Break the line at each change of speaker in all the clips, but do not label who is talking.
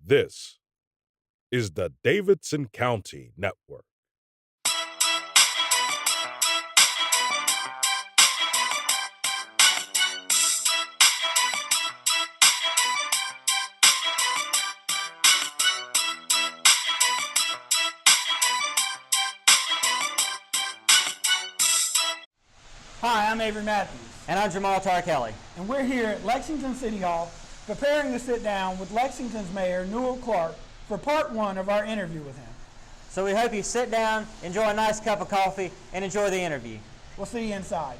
This is the Davidson County Network.
Hi, I'm Avery Matthews,
And I'm Jamal Kelly.
and we're here at Lexington City Hall preparing to sit down with Lexington's Mayor Newell Clark for part one of our interview with him.
So we hope you sit down, enjoy a nice cup of coffee, and enjoy the interview.
We'll see you inside.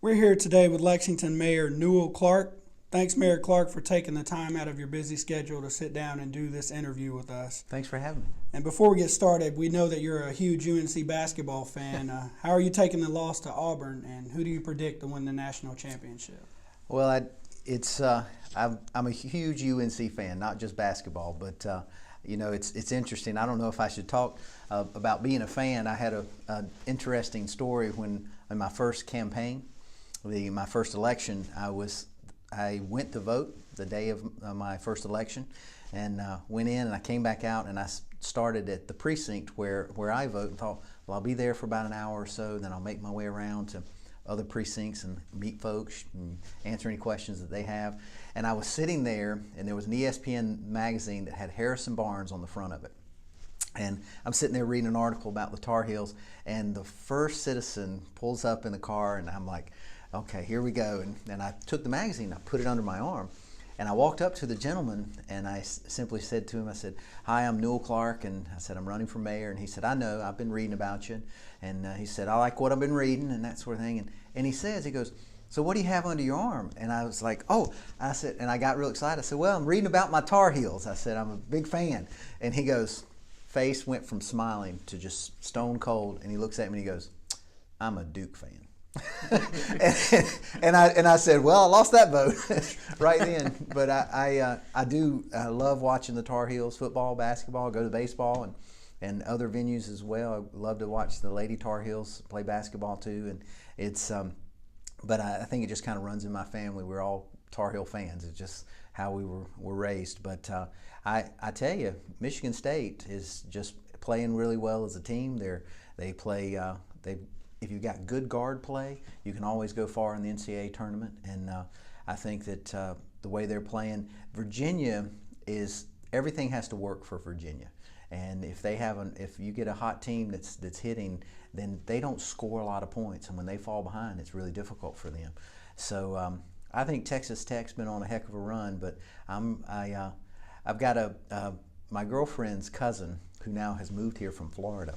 We're here today with Lexington Mayor Newell Clark. Thanks, Mayor Clark, for taking the time out of your busy schedule to sit down and do this interview with us.
Thanks for having me.
And before we get started, we know that you're a huge UNC basketball fan. How are you taking the loss to Auburn, and who do you predict to win the national championship?
Well, I'm a huge UNC fan, not just basketball, but it's interesting. I don't know if I should talk about being a fan. I had an interesting story when in my first campaign, my first election. I went to vote the day of my first election, and went in, and I came back out, and I started at the precinct where I vote, and thought, well, I'll be there for about an hour or so, then I'll make my way around to other precincts and meet folks and answer any questions that they have. And I was sitting there, and there was an ESPN magazine that had Harrison Barnes on the front of it. And I'm sitting there reading an article about the Tar Heels, and the first citizen pulls up in the car, and I'm like, okay, here we go. And I took the magazine, I put it under my arm, and I walked up to the gentleman, and I simply said to him, I said, hi, I'm Newell Clark, and I said, I'm running for mayor. And he said, I know, I've been reading about you. And he said, I like what I've been reading, and that sort of thing. And he goes, so what do you have under your arm? And I was like, I said, and I got real excited. I said, well, I'm reading about my Tar Heels. I said, I'm a big fan. And he goes, face went from smiling to just stone cold, and he looks at me and he goes, I'm a Duke fan. and I said, well, I lost that vote right then. But I love watching the Tar Heels football, basketball, go to baseball and other venues as well. I love to watch the Lady Tar Heels play basketball too. And it's but I think it just kind of runs in my family. We're all Tar Heel fans. It's just how we were raised. But I tell you, Michigan State is just playing really well as a team. They play. If you've got good guard play, you can always go far in the NCAA tournament. And I think that the way they're playing, Virginia is everything has to work for Virginia. And if you get a hot team that's hitting, then they don't score a lot of points. And when they fall behind, it's really difficult for them. So I think Texas Tech's been on a heck of a run. But I've got my girlfriend's cousin who now has moved here from Florida.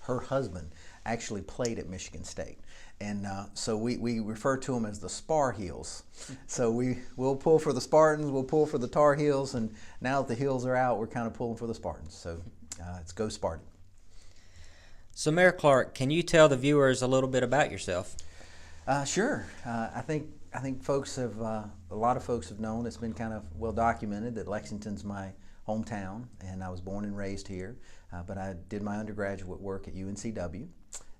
Her husband actually played at Michigan State. And so we refer to them as the Spar Heels. So we'll pull for the Spartans, we'll pull for the Tar Heels, and now that the Heels are out, we're kind of pulling for the Spartans. So it's go Spartan.
So Mayor Clark, can you tell the viewers a little bit about yourself?
Sure. I think folks have a lot of folks have known. It's been kind of well documented that Lexington's my hometown, and I was born and raised here. But I did my undergraduate work at UNCW,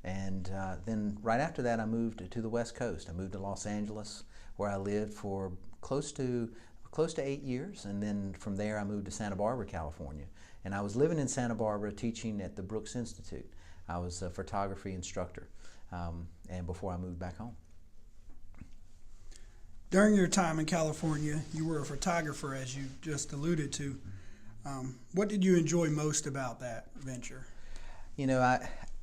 and then right after that I moved to the West Coast. I moved to Los Angeles, where I lived for close to 8 years, and then from there I moved to Santa Barbara, California. And I was living in Santa Barbara teaching at the Brooks Institute. I was a photography instructor, and before I moved back home.
During your time in California, you were a photographer, as you just alluded to. What did you enjoy most about that venture?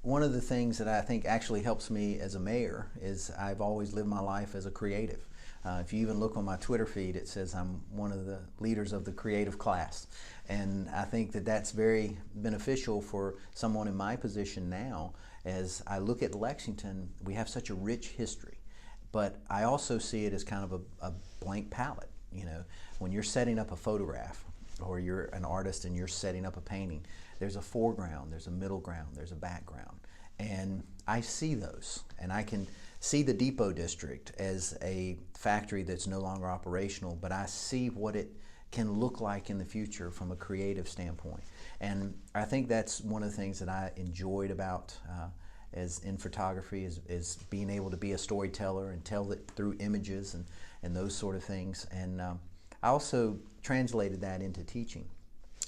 One of the things that I think actually helps me as a mayor is I've always lived my life as a creative. If you even look on my Twitter feed, it says I'm one of the leaders of the creative class. And I think that that's very beneficial for someone in my position now. As I look at Lexington, we have such a rich history. But I also see it as kind of a blank palette. When you're setting up a photograph, or you're an artist and you're setting up a painting, there's a foreground, there's a middle ground, there's a background. And I see those, and I can see the Depot District as a factory that's no longer operational, but I see what it can look like in the future from a creative standpoint. And I think that's one of the things that I enjoyed about as in photography is being able to be a storyteller and tell it through images and those sort of things. And I also translated that into teaching,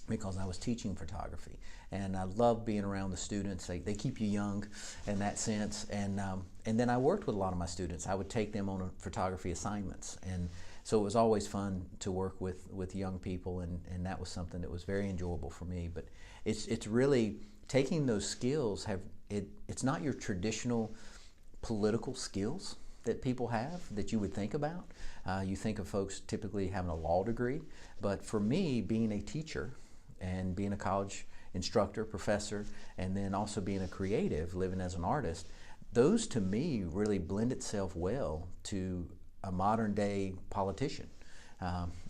because I was teaching photography, and I love being around the students. They keep you young in that sense, and then I worked with a lot of my students. I would take them on photography assignments, and so it was always fun to work with young people, and that was something that was very enjoyable for me. But it's really taking those skills. It's not your traditional political skills that people have that you would think about. You think of folks typically having a law degree, but for me, being a teacher and being a college instructor, professor, and then also being a creative, living as an artist, those to me really blend itself well to a modern day politician,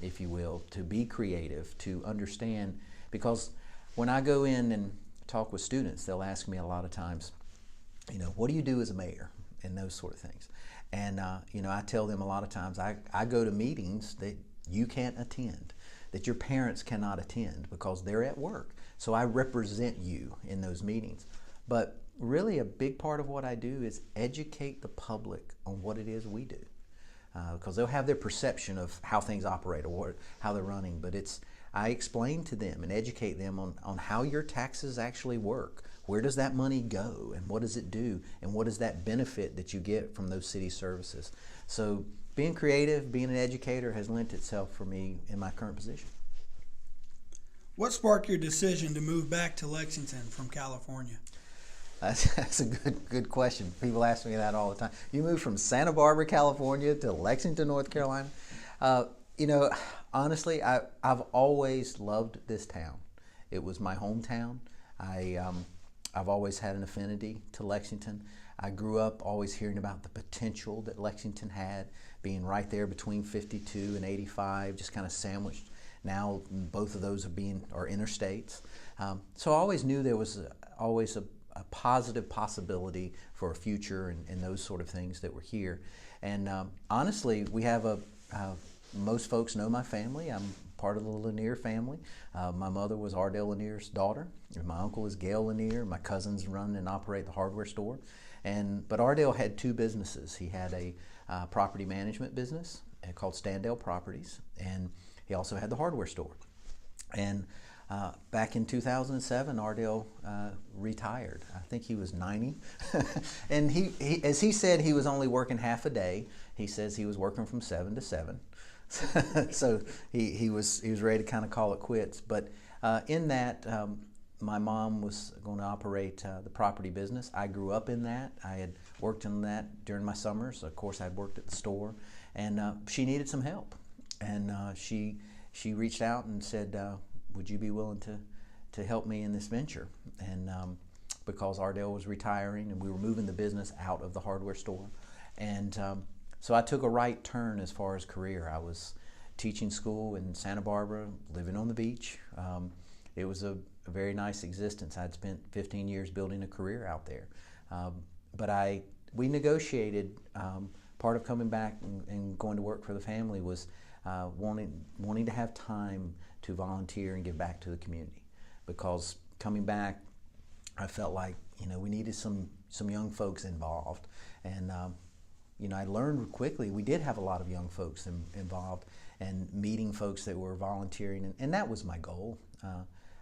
if you will, to be creative, to understand. Because when I go in and talk with students, they'll ask me a lot of times, what do you do as a mayor, and those sort of things. And I tell them a lot of times, I go to meetings that you can't attend, that your parents cannot attend because they're at work. So I represent you in those meetings. But really a big part of what I do is educate the public on what it is we do. Because they'll have their perception of how things operate or how they're running, but I explain to them and educate them on how your taxes actually work. Where does that money go, and what does it do, and what is that benefit that you get from those city services? So being creative, being an educator has lent itself for me in my current position.
What sparked your decision to move back to Lexington from California?
That's a good question. People ask me that all the time. You moved from Santa Barbara, California to Lexington, North Carolina? Honestly, I've always loved this town. It was my hometown. I've always had an affinity to Lexington. I grew up always hearing about the potential that Lexington had, being right there between 52 and 85, just kind of sandwiched. Now both of those are interstates. So I always knew there was always a positive possibility for a future and those sort of things that were here. And honestly, we have most folks know my family. I'm part of the Lanier family. My mother was Ardell Lanier's daughter. My uncle is Gail Lanier. My cousins run and operate the hardware store. But Ardell had two businesses. He had a property management business called Standell Properties, and he also had the hardware store. And back in 2007, Ardell retired. I think he was 90. And he, as he said, he was only working half a day. He says he was working from 7 to 7. So he was ready to kind of call it quits. But in that, my mom was going to operate the property business. I grew up in that. I had worked in that during my summers. Of course, I'd worked at the store, and she needed some help. And she reached out and said, would you be willing to help me in this venture? And because Ardell was retiring and we were moving the business out of the hardware store. And so I took a right turn as far as career. I was teaching school in Santa Barbara, living on the beach. It was a very nice existence. I'd spent 15 years building a career out there. But we negotiated. Part of coming back and going to work for the family was wanting to have time to volunteer and give back to the community. Because coming back, I felt like we needed some young folks involved. And I learned quickly we did have a lot of young folks involved, and meeting folks that were volunteering, and that was my goal.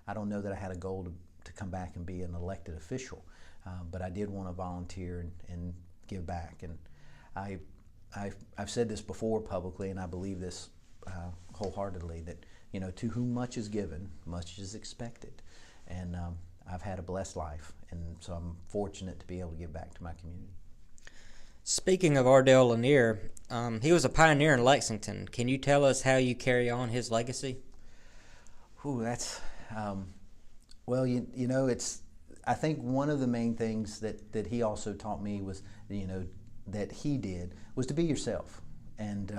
I don't know that I had a goal to come back and be an elected official, but I did want to volunteer and give back. And I've said this before publicly, and I believe this wholeheartedly, that to whom much is given, much is expected. And I've had a blessed life, and so I'm fortunate to be able to give back to my community.
Speaking of Ardell Lanier, he was a pioneer in Lexington. Can you tell us how you carry on his legacy?
Ooh, that's well, it's. I think one of the main things that he also taught me was, that he did was to be yourself. And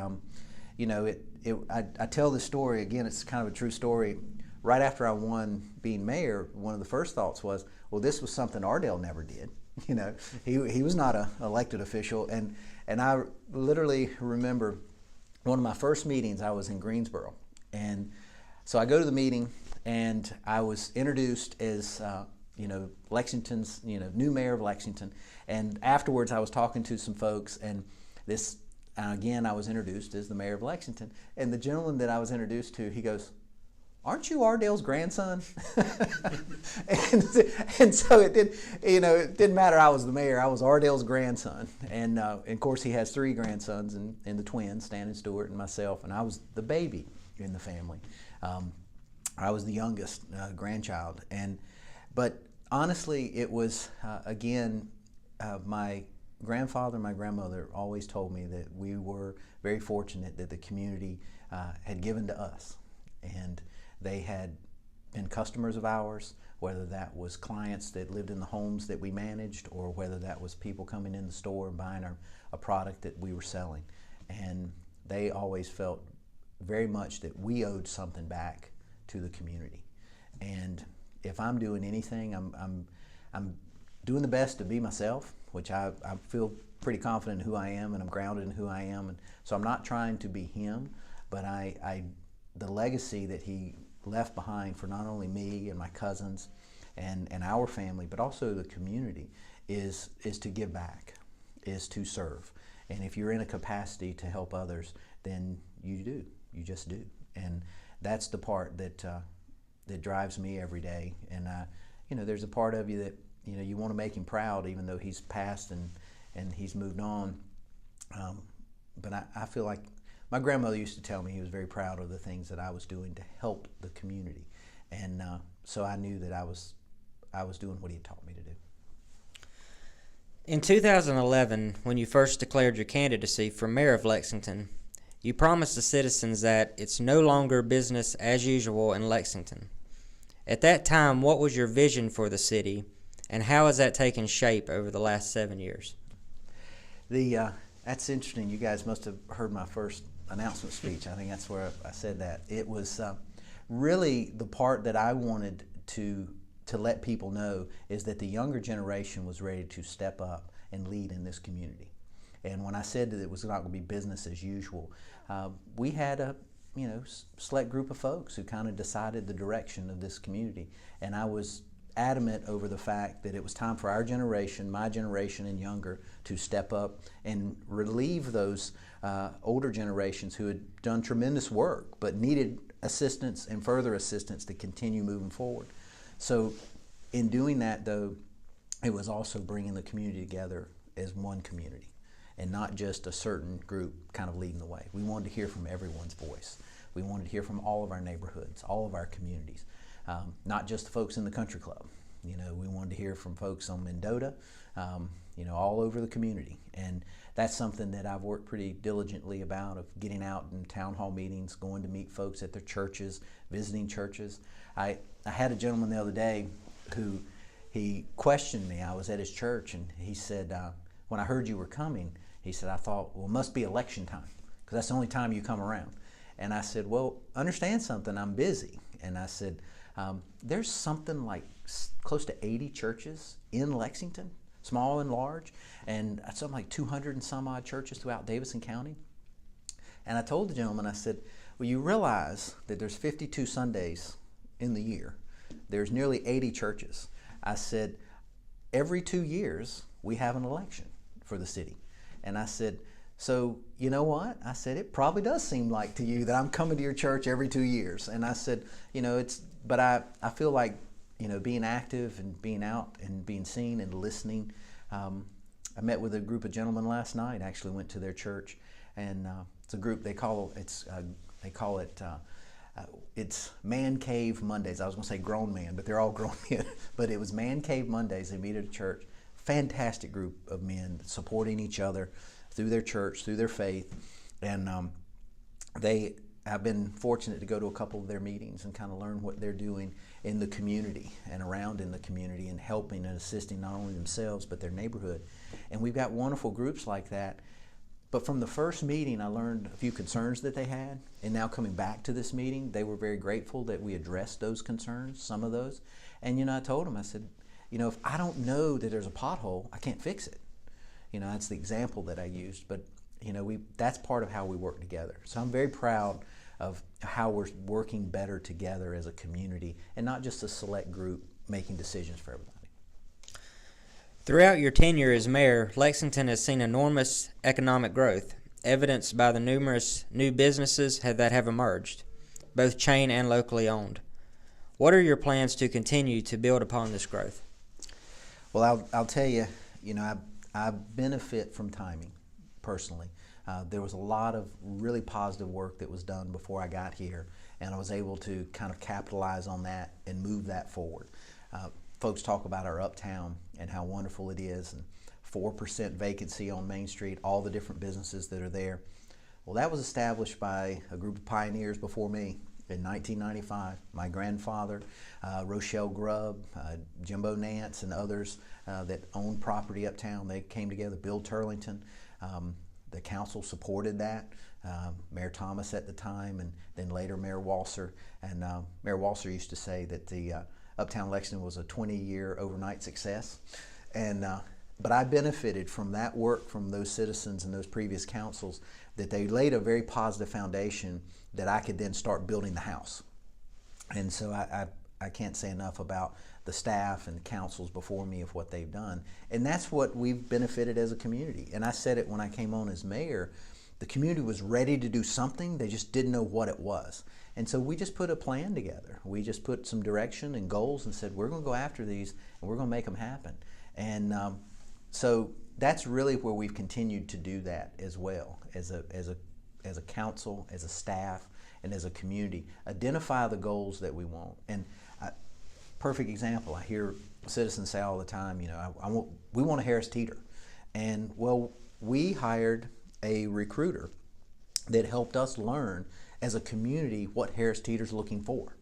I tell this story again. It's kind of a true story. Right after I won being mayor, one of the first thoughts was, well, this was something Ardell never did. He was not an elected official, and I literally remember one of my first meetings. I was in Greensboro, and so I go to the meeting, and I was introduced as Lexington's new mayor of Lexington. And afterwards, I was talking to some folks, and again, I was introduced as the mayor of Lexington. And the gentleman that I was introduced to, he goes, "Aren't you Ardell's grandson?" and so it didn't matter. I was the mayor. I was Ardell's grandson. And of course, he has 3 grandsons and the twins, Stan and Stuart and myself. And I was the baby in the family. I was the youngest grandchild. But honestly, it was, again, my grandfather and my grandmother always told me that we were very fortunate that the community had given to us. And they had been customers of ours, whether that was clients that lived in the homes that we managed or whether that was people coming in the store and buying a product that we were selling. And they always felt very much that we owed something back to the community. And if I'm doing anything, I'm doing the best to be myself, which I feel pretty confident in who I am, and I'm grounded in who I am. And so I'm not trying to be him, but the legacy that he left behind for not only me and my cousins and our family, but also the community is to give back, is to serve. And if you're in a capacity to help others, then you just do. And that's the part that drives me every day. And there's a part of you that you want to make him proud, even though he's passed and he's moved on. But I feel like my grandmother used to tell me he was very proud of the things that I was doing to help the community. And so I knew that I was doing what he had taught me to do.
In 2011, when you first declared your candidacy for mayor of Lexington, you promised the citizens that it's no longer business as usual in Lexington. At that time, what was your vision for the city, and how has that taken shape over the last 7 years?
That's interesting. You guys must have heard my first announcement speech. I think that's where I said that. It was really the part that I wanted to let people know is that the younger generation was ready to step up and lead in this community. And when I said that it was not going to be business as usual, we had a select group of folks who kind of decided the direction of this community. And I was adamant over the fact that it was time for our generation, my generation and younger, to step up and relieve those older generations who had done tremendous work but needed assistance and further assistance to continue moving forward. So in doing that, though, it was also bringing the community together as one community and not just a certain group kind of leading the way. We wanted to hear from everyone's voice. We wanted to hear from all of our neighborhoods, all of our communities, not just the folks in the country club. We wanted to hear from folks on Mendota, all over the community. And that's something that I've worked pretty diligently about, of getting out in town hall meetings, going to meet folks at their churches, visiting churches. I had a gentleman the other day who he questioned me. I was at his church and he said, when I heard you were coming, he said, I thought, well, it must be election time because that's the only time you come around. And I said, well, understand something, I'm busy. And I said, there's something like close to 80 churches in Lexington, small and large, and something like 200 and some odd churches throughout Davidson County. And I told the gentleman, I said, well, you realize that there's 52 Sundays in the year. There's nearly 80 churches. I said, every 2 years we have an election for the city. And I said, so you know what? I said, it probably does seem like to you that I'm coming to your church every 2 years. And I said, but I feel like, being active and being out and being seen and listening. I met with a group of gentlemen last night, actually went to their church, and it's a group, they call it it's Man Cave Mondays. I was going to say grown man, but they're all grown men. But it was Man Cave Mondays. They meet at a church. Fantastic group of men supporting each other through their church, through their faith. And I've been fortunate to go to a couple of their meetings and kind of learn what they're doing in the community and around in the community and helping and assisting not only themselves but their neighborhood. And we've got wonderful groups like that. But from the first meeting, I learned a few concerns that they had. And now coming back to this meeting, they were very grateful that we addressed those concerns, some of those. And, I told them, I said, if I don't know that there's a pothole, I can't fix it. That's the example that I used. But, that's part of how we work together. So I'm very proud of how we're working better together as a community and not just a select group making decisions for everybody.
Throughout your tenure as mayor, Lexington has seen enormous economic growth. evidenced by the numerous new businesses that have emerged, both chain and locally owned. What are your plans to continue to build upon this growth?
Well, I'll tell you, I benefit from timing personally. There was a lot of really positive work that was done before I got here, and I was able to kind of capitalize on that and move that forward. Folks talk about our uptown and how wonderful it is, and 4% vacancy on Main Street, all the different businesses that are there. Well, that was established by a group of pioneers before me in 1995. My grandfather, Rochelle Grubb, Jimbo Nance, and others that owned property uptown, they came together. Bill Turlington, the council supported that. Mayor Thomas at the time, and then later Mayor Walser. And Mayor Walser used to say that the Uptown Lexington was a 20-year overnight success. And but I benefited from that work from those citizens and those previous councils, that they laid a very positive foundation that I could then start building the house. And so I can't say enough about the staff and the councils before me of what they've done. And that's what we've benefited as a community. And I said it when I came on as mayor, the community was ready to do something, they just didn't know what it was. And so we just put a plan together. We just put some direction and goals and said, we're gonna go after these and we're gonna make them happen. And so that's really where we've continued to do that as well, as a council, as a staff, and as a community. Identify the goals that we want. And perfect example, I hear citizens say all the time, we want a Harris Teeter. And well, we hired a recruiter that helped us learn as a community what Harris Teeter's looking for.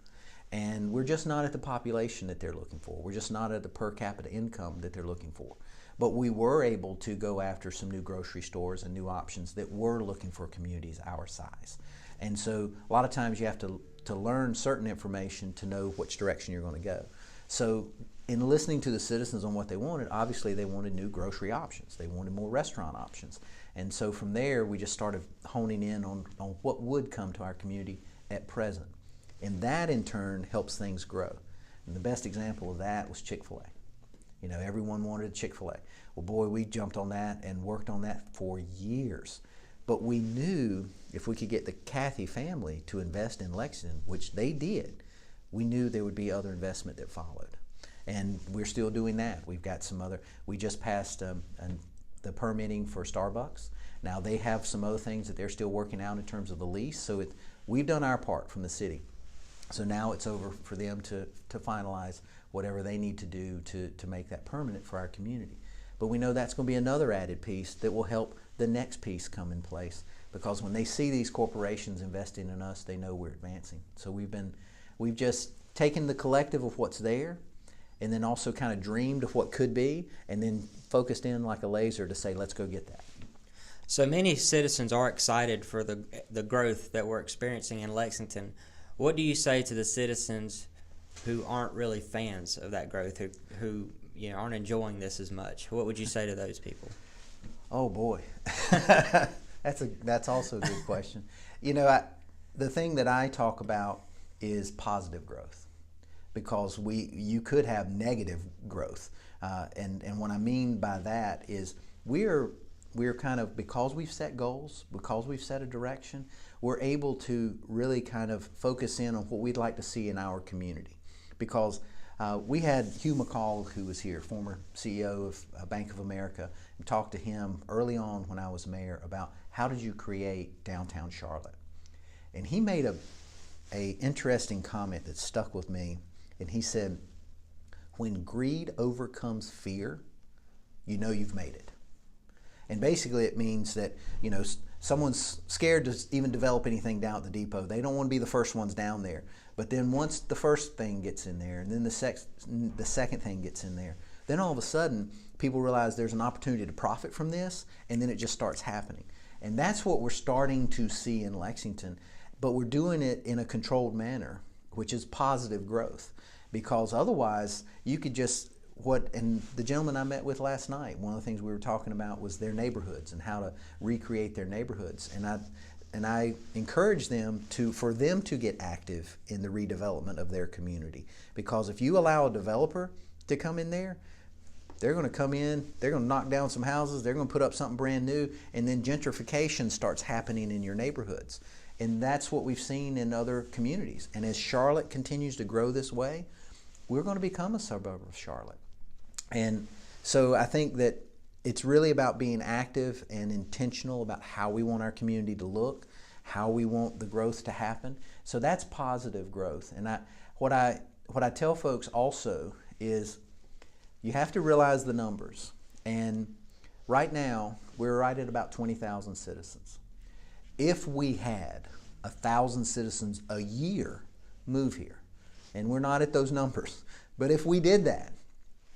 And we're just not at the population that they're looking for. We're just not at the per capita income that they're looking for. But we were able to go after some new grocery stores and new options that were looking for communities our size. And so a lot of times you have to learn certain information to know which direction you're going to go. So in listening to the citizens on what they wanted, obviously they wanted new grocery options. They wanted more restaurant options. And so from there, we just started honing in on what would come to our community at present. And that in turn helps things grow. And the best example of that was Chick-fil-A. Everyone wanted Chick-fil-A. Well, boy, we jumped on that and worked on that for years. But we knew if we could get the Cathy family to invest in Lexington, which they did, we knew there would be other investment that followed. And we're still doing that. We've got some other, we just passed the permitting for Starbucks. Now they have some other things that they're still working out in terms of the lease. So we've done our part from the city. So now it's over for them to finalize whatever they need to do to make that permanent for our community. But we know that's going to be another added piece that will help the next piece come in place, because when they see these corporations investing in us, they know we're advancing. So we've just taken the collective of what's there, and then also kind of dreamed of what could be, and then focused in like a laser to say, let's go get that.
So many citizens are excited for the growth that we're experiencing in Lexington. What do you say to the citizens who aren't really fans of that growth, who aren't enjoying this as much? What would you say to those people?
Oh boy, that's also a good question. The thing that I talk about is positive growth, because you could have negative growth, and what I mean by that is we're kind of, because we've set goals, because we've set a direction, we're able to really kind of focus in on what we'd like to see in our community. Because we had Hugh McCall, who was here, former CEO of Bank of America, and talked to him early on when I was mayor about how did you create downtown Charlotte. And he made a interesting comment that stuck with me, and he said, when greed overcomes fear, you've made it. And basically it means that, someone's scared to even develop anything down at the depot. They don't want to be the first ones down there. But then once the first thing gets in there, and then the second thing gets in there, then all of a sudden people realize there's an opportunity to profit from this, and then it just starts happening. And that's what we're starting to see in Lexington, but we're doing it in a controlled manner, which is positive growth. Because otherwise you could just, and the gentleman I met with last night, one of the things we were talking about was their neighborhoods and how to recreate their neighborhoods. And I encourage them for them to get active in the redevelopment of their community. Because if you allow a developer to come in there, They're going to come in, they're going to knock down some houses, they're going to put up something brand new, and then gentrification starts happening in your neighborhoods. And that's what we've seen in other communities. And as Charlotte continues to grow this way, we're going to become a suburb of Charlotte. And so I think that it's really about being active and intentional about how we want our community to look, how we want the growth to happen. So that's positive growth. And what I tell folks also is you have to realize the numbers. And right now, we're right at about 20,000 citizens. If we had 1,000 citizens a year move here, and we're not at those numbers, but if we did that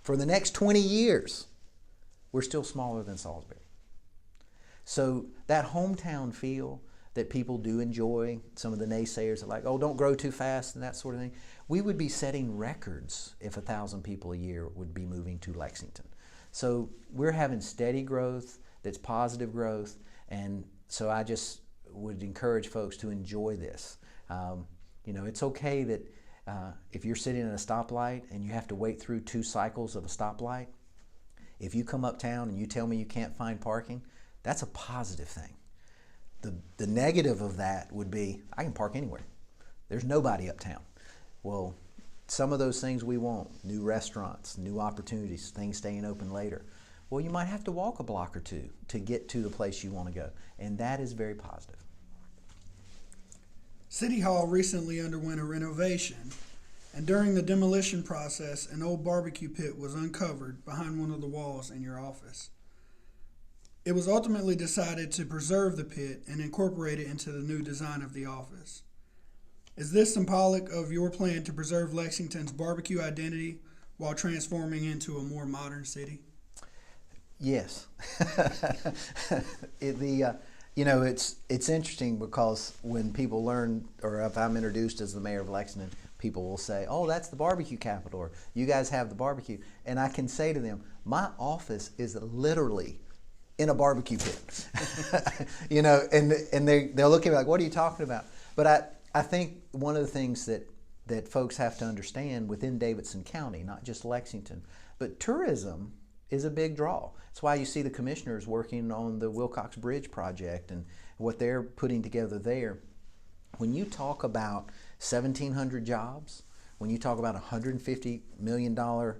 for the next 20 years, we're still smaller than Salisbury. So that hometown feel that people do enjoy, some of the naysayers are like, oh, don't grow too fast and that sort of thing. We would be setting records if 1,000 people a year would be moving to Lexington. So we're having steady growth that's positive growth, and so I just would encourage folks to enjoy this. It's okay that if you're sitting at a stoplight and you have to wait through 2 cycles of a stoplight, if you come uptown and you tell me you can't find parking, that's a positive thing. The negative of that would be, I can park anywhere. There's nobody uptown. Well, some of those things we want, new restaurants, new opportunities, things staying open later. Well, you might have to walk a block or two to get to the place you want to go, and that is very positive.
City Hall recently underwent a renovation, and during the demolition process, an old barbecue pit was uncovered behind one of the walls in your office. It was ultimately decided to preserve the pit and incorporate it into the new design of the office. Is this symbolic of your plan to preserve Lexington's barbecue identity while transforming into a more modern city?
Yes. It's interesting because when people learn, or if I'm introduced as the mayor of Lexington, people will say, oh, that's the barbecue capital, or you guys have the barbecue. And I can say to them, my office is literally in a barbecue pit. And they'll look at me like, what are you talking about? But I think one of the things that folks have to understand within Davidson County, not just Lexington, but tourism is a big draw. That's why you see the commissioners working on the Wilcox Bridge project and what they're putting together there. When you talk about 1,700 jobs, when you talk about $150 million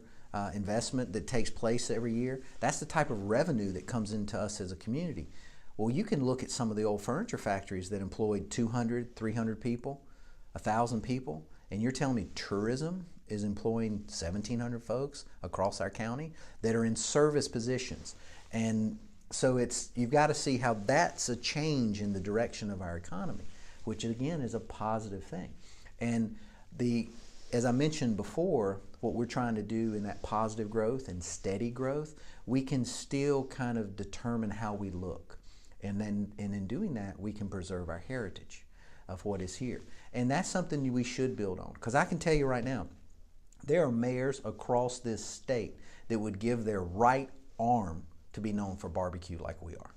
investment that takes place every year, that's the type of revenue that comes into us as a community. Well, you can look at some of the old furniture factories that employed 200, 300 people, 1,000 people, and you're telling me tourism is employing 1,700 folks across our county that are in service positions. And so you've got to see how that's a change in the direction of our economy, which again is a positive thing. And as I mentioned before, what we're trying to do in that positive growth and steady growth, we can still kind of determine how we look. And in doing that, we can preserve our heritage of what is here. And that's something we should build on. Because I can tell you right now, there are mayors across this state that would give their right arm to be known for barbecue like we are.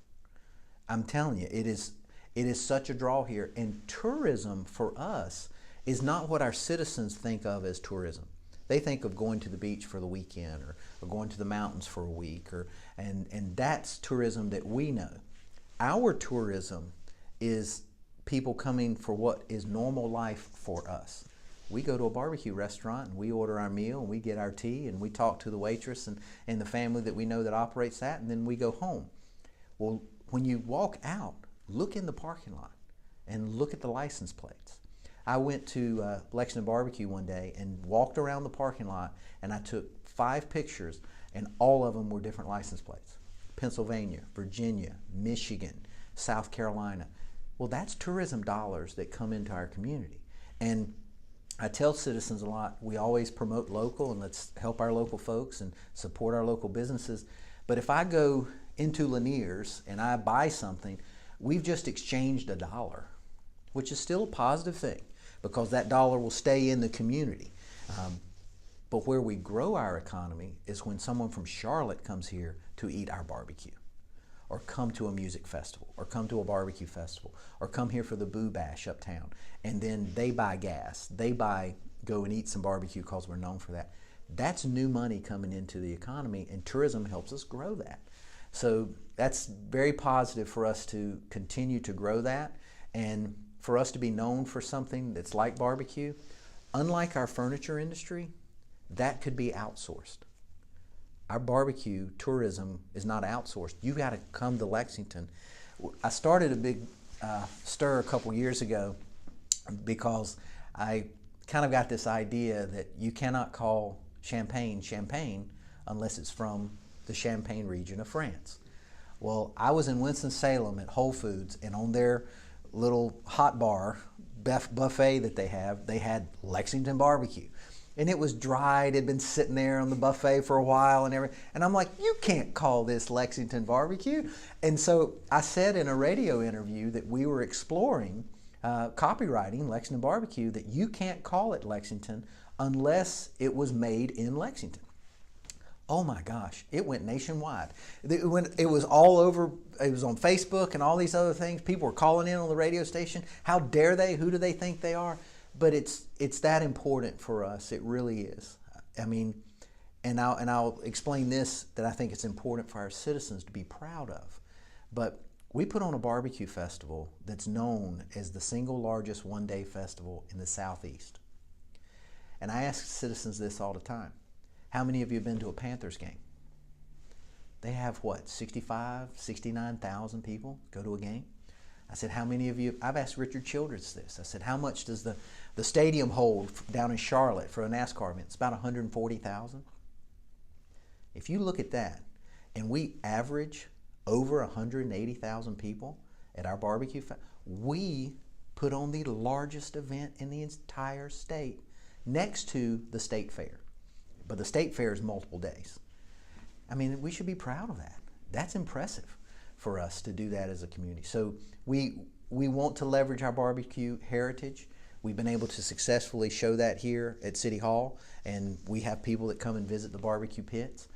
I'm telling you, it is such a draw here. And tourism for us is not what our citizens think of as tourism. They think of going to the beach for the weekend or going to the mountains for a week, and that's tourism that we know. Our tourism is people coming for what is normal life for us. We go to a barbecue restaurant and we order our meal and we get our tea and we talk to the waitress and the family that we know that operates that, and then we go home. Well, when you walk out, look in the parking lot and look at the license plates. I went to Lexington Barbecue one day and walked around the parking lot, and I took 5 pictures, and all of them were different license plates. Pennsylvania, Virginia, Michigan, South Carolina. Well, that's tourism dollars that come into our community. And I tell citizens a lot, we always promote local and let's help our local folks and support our local businesses. But if I go into Lanier's and I buy something, we've just exchanged $1, which is still a positive thing because that dollar will stay in the community. But where we grow our economy is when someone from Charlotte comes here to eat our barbecue, or come to a music festival, or come to a barbecue festival, or come here for the Boo Bash uptown, and then they buy gas, go and eat some barbecue because we're known for that. That's new money coming into the economy, and tourism helps us grow that. So that's very positive for us to continue to grow that, and for us to be known for something that's like barbecue. Unlike our furniture industry, that could be outsourced. Our barbecue tourism is not outsourced. You got to come to Lexington. I started a big stir a couple years ago because I kind of got this idea that you cannot call champagne champagne unless it's from the Champagne region of France. Well, I was in Winston-Salem at Whole Foods, and on their little hot bar buffet that they had Lexington barbecue. And it was dried, it had been sitting there on the buffet for a while and everything. And I'm like, you can't call this Lexington barbecue. And so I said in a radio interview that we were exploring copywriting Lexington barbecue, that you can't call it Lexington unless it was made in Lexington. Oh my gosh, it went nationwide. It was all over, it was on Facebook and all these other things. People were calling in on the radio station. How dare they? Who do they think they are? But it's that important for us. It really is. I mean, and I'll explain this, that I think it's important for our citizens to be proud of. But we put on a barbecue festival that's known as the single largest one-day festival in the Southeast. And I ask citizens this all the time. How many of you have been to a Panthers game? They have what, 65, 69,000 people go to a game? I said, how many of you, I've asked Richard Childress this. I said, how much does the stadium hold down in Charlotte for a NASCAR event? It's about 140,000. If you look at that, and we average over 180,000 people at our barbecue we put on the largest event in the entire state next to the state fair. But the state fair is multiple days. I mean, we should be proud of that. That's impressive for us to do that as a community. So we want to leverage our barbecue heritage. We've been able to successfully show that here at City Hall, and we have people that come and visit the barbecue pits.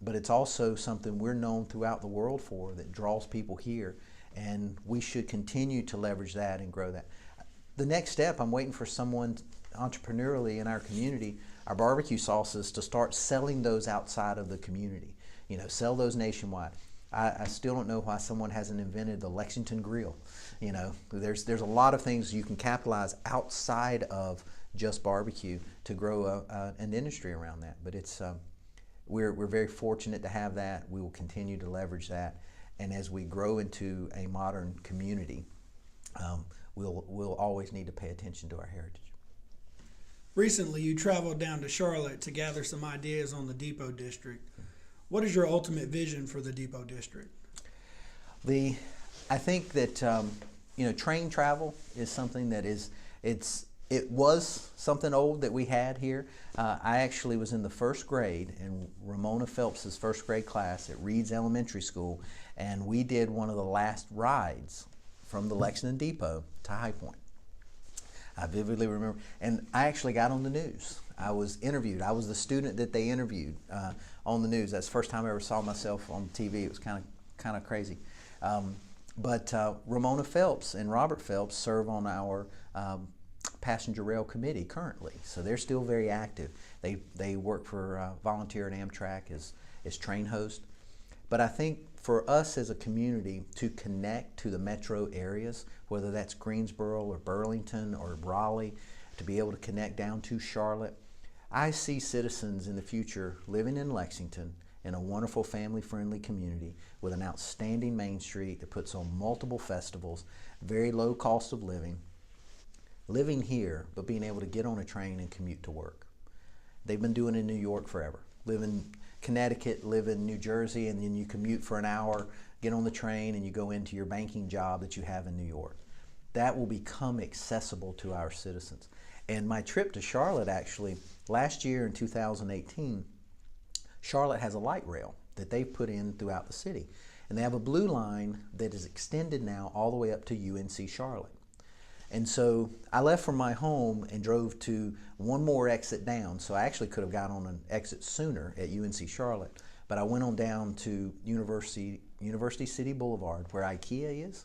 But it's also something we're known throughout the world for that draws people here, and we should continue to leverage that and grow that. The next step, I'm waiting for someone entrepreneurially in our community, our barbecue sauces, to start selling those outside of the community. You know, sell those nationwide. I still don't know why someone hasn't invented the Lexington grill. You know, there's a lot of things you can capitalize outside of just barbecue to grow an industry around that. But it's we're very fortunate to have that. We will continue to leverage that, and as we grow into a modern community, we'll always need to pay attention to our heritage.
Recently, you traveled down to Charlotte to gather some ideas on the Depot District. What is your ultimate vision for the Depot District?
I think that train travel is something that it was something old that we had here. I actually was in the first grade in Ramona Phelps's first grade class at Reed's Elementary School, and we did one of the last rides from the Lexington Depot to High Point. I vividly remember, and I actually got on the news. I was interviewed. I was the student that they interviewed on the news. That's the first time I ever saw myself on TV. It was kind of crazy. But Ramona Phelps and Robert Phelps serve on our passenger rail committee currently, so they're still very active. They work for volunteer at Amtrak as train host. But I think for us as a community to connect to the metro areas, whether that's Greensboro or Burlington or Raleigh, to be able to connect down to Charlotte, I see citizens in the future living in Lexington in a wonderful family-friendly community with an outstanding Main Street that puts on multiple festivals, very low cost of living here, but being able to get on a train and commute to work. They've been doing it in New York forever. Live in Connecticut, live in New Jersey, and then you commute for an hour, get on the train, and you go into your banking job that you have in New York. That will become accessible to our citizens. And my trip to Charlotte, actually, last year in 2018, Charlotte has a light rail that they've put in throughout the city. And they have a blue line that is extended now all the way up to UNC Charlotte. And so I left from my home and drove to one more exit down. So I actually could have got on an exit sooner at UNC Charlotte, but I went on down to University City Boulevard, where IKEA is.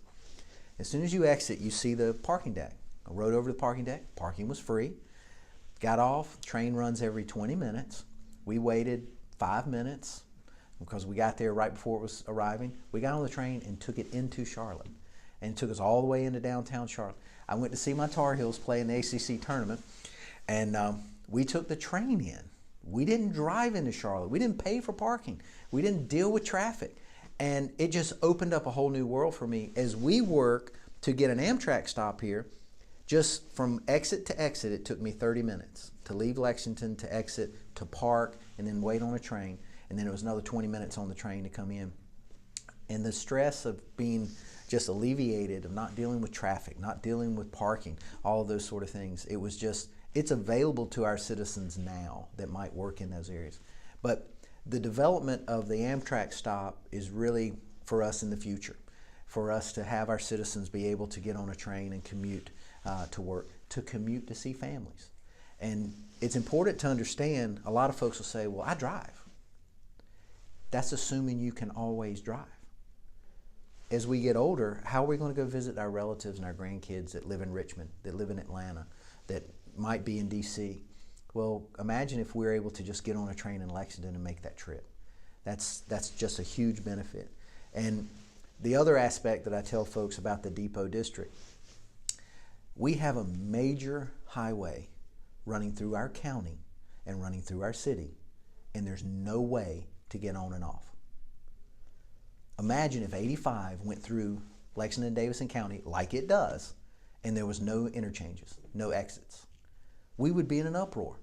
As soon as you exit, you see the parking deck. I rode over to the parking deck. Parking was free. Got off. Train runs every 20 minutes. We waited 5 minutes because we got there right before it was arriving. We got on the train and took it into Charlotte, and it took us all the way into downtown Charlotte. I went to see my Tar Heels play in the ACC tournament, and we took the train in. We didn't drive into Charlotte. We didn't pay for parking. We didn't deal with traffic. And it just opened up a whole new world for me as we work to get an Amtrak stop here. Just from exit to exit, it took me 30 minutes to leave Lexington, to exit, to park, and then wait on a train. And then it was another 20 minutes on the train to come in. And the stress of being just alleviated, of not dealing with traffic, not dealing with parking, all of those sort of things, it was just, it's available to our citizens now that might work in those areas. But the development of the Amtrak stop is really for us in the future, for us to have our citizens be able to get on a train and commute to work, to commute to see families. And it's important to understand, a lot of folks will say, well, I drive. That's assuming you can always drive. As we get older, how are we going to go visit our relatives and our grandkids that live in Richmond, that live in Atlanta, that might be in DC? Well, imagine if we're able to just get on a train in Lexington and make that trip. That's just a huge benefit. And the other aspect that I tell folks about the Depot District, we have a major highway running through our county and running through our city, and there's no way to get on and off. Imagine if 85 went through Lexington and Davidson County like it does, and there was no interchanges, no exits. We would be in an uproar.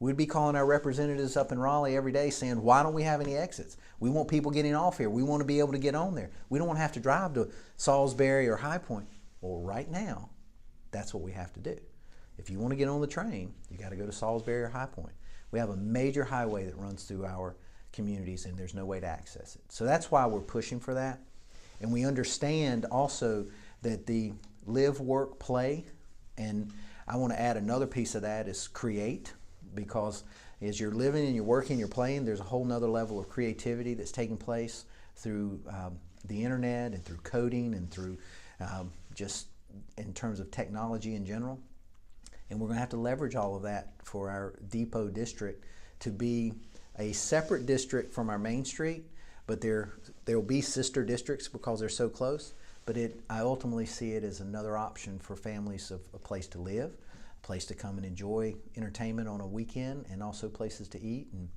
We'd be calling our representatives up in Raleigh every day saying, why don't we have any exits? We want people getting off here. We want to be able to get on there. We don't want to have to drive to Salisbury or High Point. Well, right now, that's what we have to do. If you want to get on the train, you got to go to Salisbury or High Point. We have a major highway that runs through our communities, and there's no way to access it. So that's why we're pushing for that. And we understand also that the live, work, play, and I want to add another piece of that is create, because as you're living and you're working, you're playing, there's a whole nother level of creativity that's taking place through the internet and through coding and through just in terms of technology in general. And we're going to have to leverage all of that for our Depot District to be a separate district from our Main Street, but there will be sister districts because they're so close. But I ultimately see it as another option for families of a place to live, a place to come and enjoy entertainment on a weekend, and also places to eat, and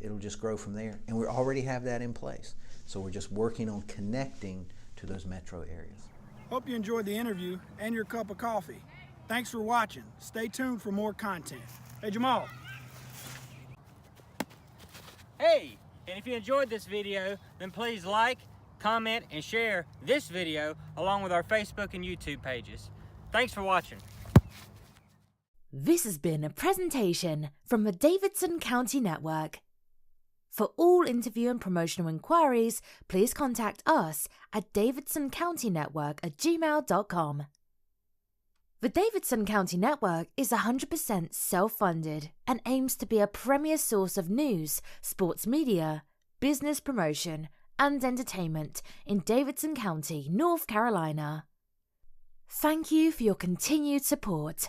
it'll just grow from there. And we already have that in place. So we're just working on connecting to those metro areas.
Hope you enjoyed the interview and your cup of coffee. Thanks for watching. Stay tuned for more content. Hey, Jamal.
Hey, and if you enjoyed this video, then please like, comment, and share this video along with our Facebook and YouTube pages. Thanks for watching.
This has been a presentation from the Davidson County Network. For all interview and promotional inquiries, please contact us at davidsoncounty.network@gmail.com. The Davidson County Network is 100% self-funded and aims to be a premier source of news, sports media, business promotion, and entertainment in Davidson County, North Carolina. Thank you for your continued support.